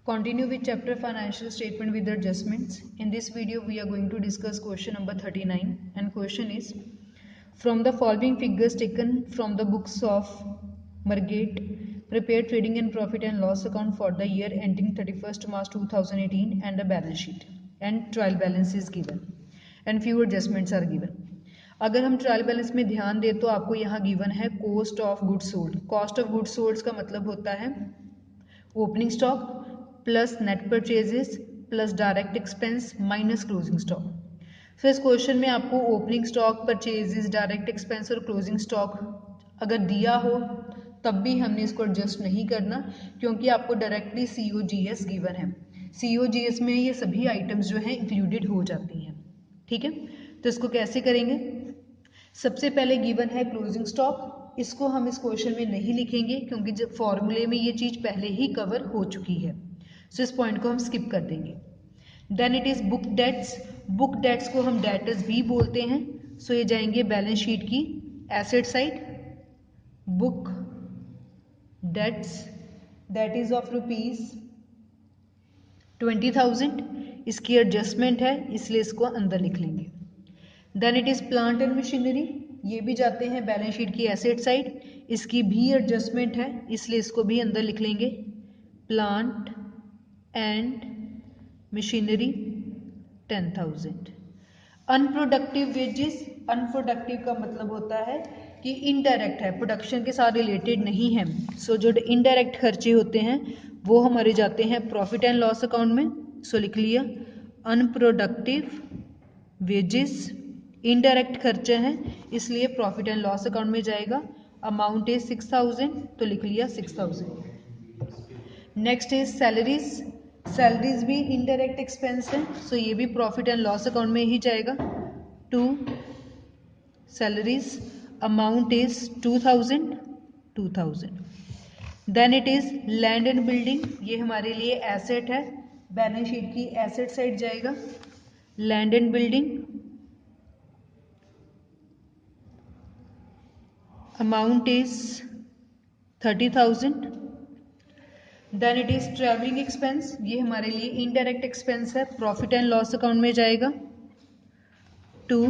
Continue with chapter financial statement with adjustments. In this video we are going to discuss question number 39, and question is, from the following figures taken from the books of Margate, prepare trading and profit and loss account for the year ending 31st March 2018 and a balance sheet, and trial balance is given and few adjustments are given. अगर हम trial balance में ध्यान दें तो आपको यहाँ given है cost of goods sold. Cost of goods sold का मतलब होता है opening stock plus net purchases plus direct expense minus closing stock. So इस क्वेश्चन में आपको opening stock, purchases, direct expense और क्लोजिंग स्टॉक अगर दिया हो तब भी हमने इसको एडजस्ट नहीं करना, क्योंकि आपको डायरेक्टली COGS गिवन है. COGS में ये सभी आइटम्स जो हैं इंक्लूडेड हो जाती हैं. ठीक है, तो इसको कैसे करेंगे? सबसे पहले गिवन है क्लोजिंग स्टॉक. इसको हम इस क्वेश्चन में नहीं लिखेंगे क्योंकि जब फॉर्मूले में ये चीज़ पहले ही कवर हो चुकी है. सो इस पॉइंट को हम स्किप कर देंगे. Then it is book debts. Book debts को हम डेटर्स भी बोलते हैं. सो ये जाएंगे बैलेंस शीट की asset side. Book debts that is of ₹20,000. इसकी एडजस्टमेंट है इसलिए इसको अंदर लिख लेंगे. Then it is plant and machinery. ये भी जाते हैं बैलेंस शीट की एसेट साइड. इसकी भी एडजस्टमेंट है इसलिए इसको भी अंदर लिख लेंगे. Plant and machinery 10,000. Unproductive wages. Unproductive का मतलब होता है कि इनडायरेक्ट है, प्रोडक्शन के साथ रिलेटेड नहीं है. सो जो इनडायरेक्ट खर्चे होते हैं वो हमारे जाते हैं प्रॉफिट एंड लॉस अकाउंट में. सो लिख लिया अनप्रोडक्टिव वेजेस. इनडायरेक्ट खर्चे हैं इसलिए प्रॉफिट एंड लॉस अकाउंट में जाएगा. अमाउंट इज 6,000 तो लिख लिया 6,000. Next is salaries. सैलरीज भी इनडायरेक्ट एक्सपेंस है, सो ये भी प्रॉफिट एंड लॉस अकाउंट में ही जाएगा. To salaries. Amount is 2,000. Then it is land and building. ये हमारे लिए एसेट है, बैलेंस शीट की एसेट साइड जाएगा. Land and building amount is 30,000. Then it is travelling expense. ये हमारे लिए इनडायरेक्ट एक्सपेंस है, प्रॉफिट एंड लॉस अकाउंट में जाएगा. To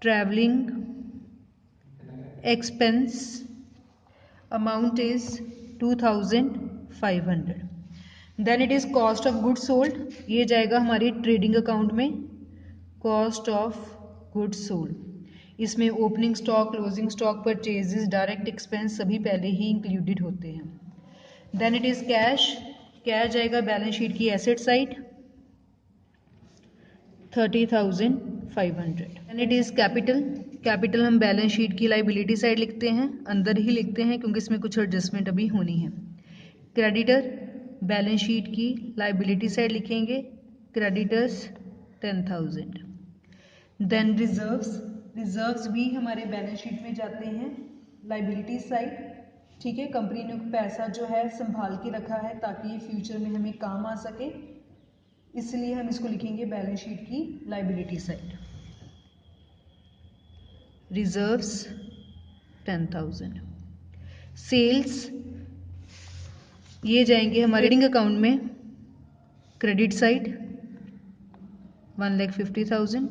travelling expense amount is 2,500. Then it is cost of goods sold. ये जाएगा हमारी ट्रेडिंग अकाउंट में. कॉस्ट ऑफ गुड्स सोल्ड इसमें opening stock, closing stock, purchases, direct expense सभी पहले ही इंक्लूडेड होते हैं. Then it is cash. Cash जाएगा बैलेंस शीट की asset side 30,500. Then it is capital. Capital हम बैलेंस शीट की लाइबिलिटी साइड लिखते हैं, अंदर ही लिखते हैं क्योंकि इसमें कुछ एडजस्टमेंट अभी होनी है. क्रेडिटर बैलेंस शीट की लाइबिलिटी साइड लिखेंगे. क्रेडिटर्स 10,000. Then reserves. रिजर्व्स भी हमारे बैलेंस शीट में जाते हैं लाइबिलिटी साइड. ठीक है, कंपनी ने पैसा जो है संभाल के रखा है ताकि ये फ्यूचर में हमें काम आ सके, इसलिए हम इसको लिखेंगे बैलेंस शीट की लाइबिलिटी साइड. रिजर्व्स 10,000. सेल्स ये जाएंगे हमारे ट्रेडिंग अकाउंट में credit side 1,50,000.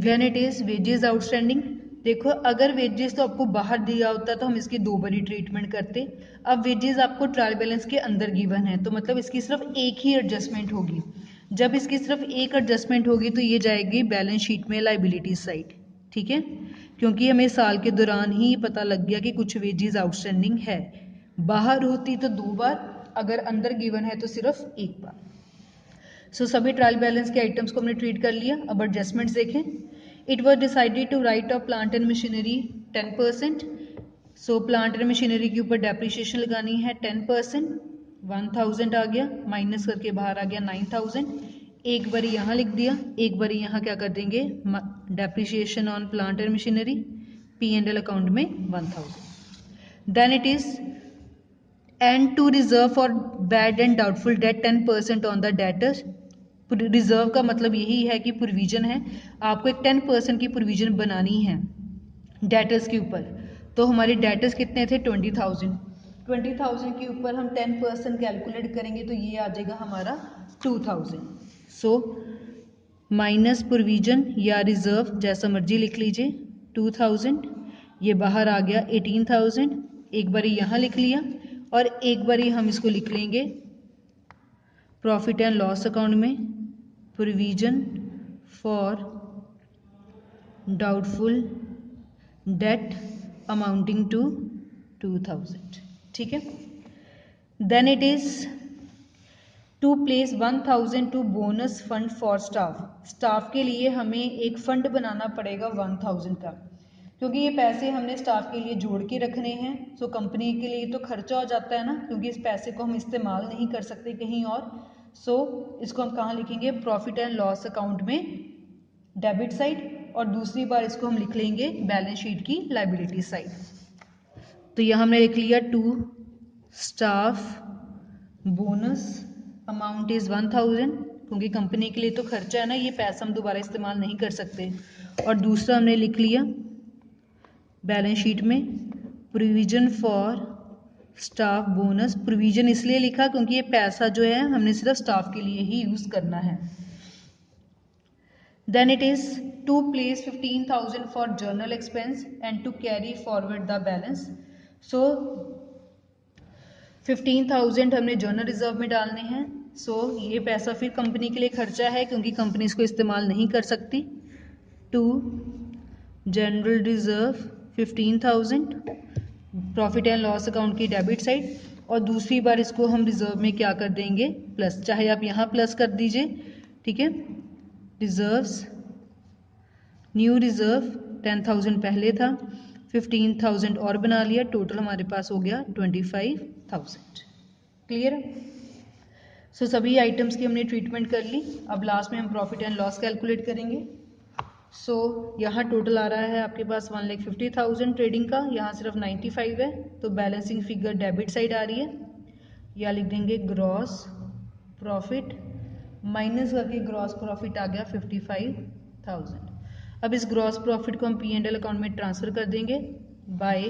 When it is wages outstanding. देखो अगर वेजेस तो आपको बाहर दिया होता तो हम इसकी दो बारी ट्रीटमेंट करते. अब वेजेस आपको ट्रायल बैलेंस के अंदर गिवन है तो मतलब इसकी सिर्फ एक ही एडजस्टमेंट होगी. जब इसकी सिर्फ एक एडजस्टमेंट होगी तो ये जाएगी बैलेंस शीट में लाइबिलिटी साइड. ठीक है, क्योंकि हमें साल के दौरान ही पता लग गया कि कुछ वेजेस आउटस्टैंडिंग है. बाहर होती तो दो बार, अगर अंदर गिवन है तो सिर्फ एक बार. सो सभी ट्रायल बैलेंस के आइटम्स को हमने ट्रीट कर लिया. अब एडजस्टमेंट्स देखें. It was decided to write off plant and machinery 10%. So plant and machinery के ऊपर डेप्रिसिएशन लगानी है 10%. 1,000 आ गया, माइनस करके बाहर आ गया 9,000. एक बारी यहाँ लिख दिया, एक बारी यहाँ क्या कर देंगे depreciation on plant and machinery P&L account में 1,000. Then it is and to reserve for bad and doubtful debt 10% on the debtors. Reserve का मतलब यही है कि प्रोविजन है, आपको एक 10% की प्रोविजन बनानी है डेटर्स के ऊपर. तो हमारे डेटर्स कितने थे 20,000. 20,000 के ऊपर हम 10% कैलकुलेट करेंगे तो ये आ जाएगा हमारा 2,000। सो माइनस प्रोविजन या रिजर्व जैसा मर्जी लिख लीजिए 2,000, ये बाहर आ गया 18,000, एक बारी यहाँ लिख लिया और एक बारी हम इसको लिख लेंगे प्रॉफिट एंड लॉस अकाउंट में provision for doubtful debt amounting to 2,000। ठीक है, then it is to place 1,000 to bonus fund for staff. Staff के लिए हमें एक फंड बनाना पड़ेगा 1,000 का, क्योंकि ये पैसे हमने स्टाफ के लिए जोड़ के रखने हैं। सो कंपनी के लिए तो खर्चा हो जाता है ना, क्योंकि इस पैसे को हम इस्तेमाल नहीं कर सकते कहीं और। सो इसको हम कहाँ लिखेंगे, प्रॉफिट एंड लॉस अकाउंट में डेबिट साइड, और दूसरी बार इसको हम लिख लेंगे बैलेंस शीट की लायबिलिटी साइड। तो यहाँ हमने लिख लिया to staff bonus amount is 1,000, क्योंकि कंपनी के लिए तो खर्चा है ना, ये पैसा हम दोबारा इस्तेमाल नहीं कर सकते। और दूसरा हमने लिख लिया बैलेंस शीट में provision for staff bonus. Provision इसलिए लिखा क्योंकि ये पैसा जो है हमने सिर्फ स्टाफ के लिए ही यूज करना है। Then it is to place 15,000 for general expense and to carry forward the balance. So 15,000 हमने जर्नल रिजर्व में डालने हैं। सो ये पैसा फिर कंपनी के लिए खर्चा है, क्योंकि कंपनी इसको इस्तेमाल नहीं कर सकती। To general reserve 15,000 profit and loss account की डेबिट साइड, और दूसरी बार इसको हम रिजर्व में क्या कर देंगे, प्लस। चाहे आप यहाँ प्लस कर दीजिए, ठीक है। रिजर्व्स, न्यू रिजर्व 10,000 पहले था, 15,000 और बना लिया, टोटल हमारे पास हो गया 25,000। क्लियर है? सो सभी आइटम्स की हमने ट्रीटमेंट कर ली। अब लास्ट में हम प्रॉफिट एंड लॉस कैलकुलेट करेंगे। सो यहाँ टोटल आ रहा है आपके पास 1,50,000 ट्रेडिंग का, यहाँ सिर्फ 95 है, तो बैलेंसिंग फिगर डेबिट साइड आ रही है। या लिख देंगे ग्रॉस प्रॉफिट, माइनस करके ग्रॉस प्रॉफिट आ गया 55,000। अब इस ग्रॉस प्रॉफिट को हम P&L अकाउंट में ट्रांसफ़र कर देंगे बाय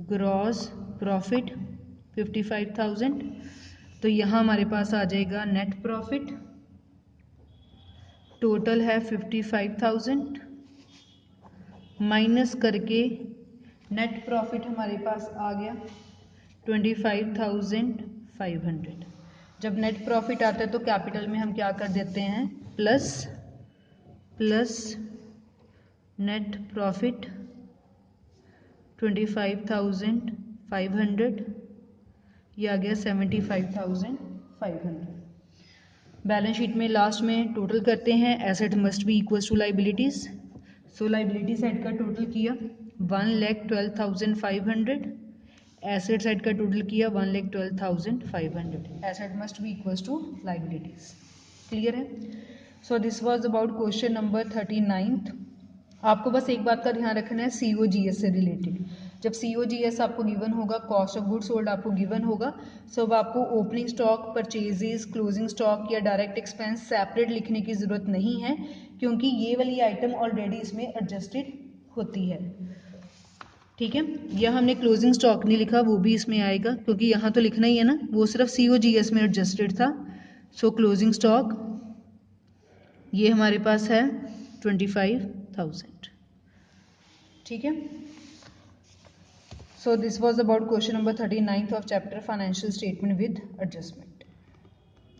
ग्रॉस प्रॉफिट 55,000। तो यहाँ हमारे पास आ जाएगा नेट प्रॉफिट, टोटल है 55,000 माइनस करके नेट प्रॉफिट हमारे पास आ गया 25,500। जब नेट प्रॉफिट आता है तो कैपिटल में हम क्या कर देते हैं, प्लस नेट प्रॉफिट 25,500, ये आ गया 75,500। बैलेंस शीट में लास्ट में टोटल करते हैं, asset must be equals to liabilities. So liability side का टोटल किया 1,12,500, एसेट साइड का टोटल किया 1,12,500। Asset must be equals to liabilities. Clear है? So this was about question number 39। आपको बस एक बात का ध्यान रखना है, COGS से रिलेटेड। जब COGS आपको गिवन होगा, कॉस्ट ऑफ गुड्स सोल्ड आपको गिवन होगा, सो अब आपको opening stock, purchases, closing stock या डायरेक्ट एक्सपेंस सेपरेट लिखने की ज़रूरत नहीं है, क्योंकि ये वाली आइटम ऑलरेडी इसमें एडजस्टेड होती है। ठीक है, यह हमने क्लोजिंग स्टॉक नहीं लिखा, वो भी इसमें आएगा, क्योंकि यहाँ तो लिखना ही है ना, वो सिर्फ COGS में एडजस्टेड था। सो क्लोजिंग स्टॉक ये हमारे पास है 25,000। ठीक है। So this was about question number 39 of chapter financial statement with adjustment.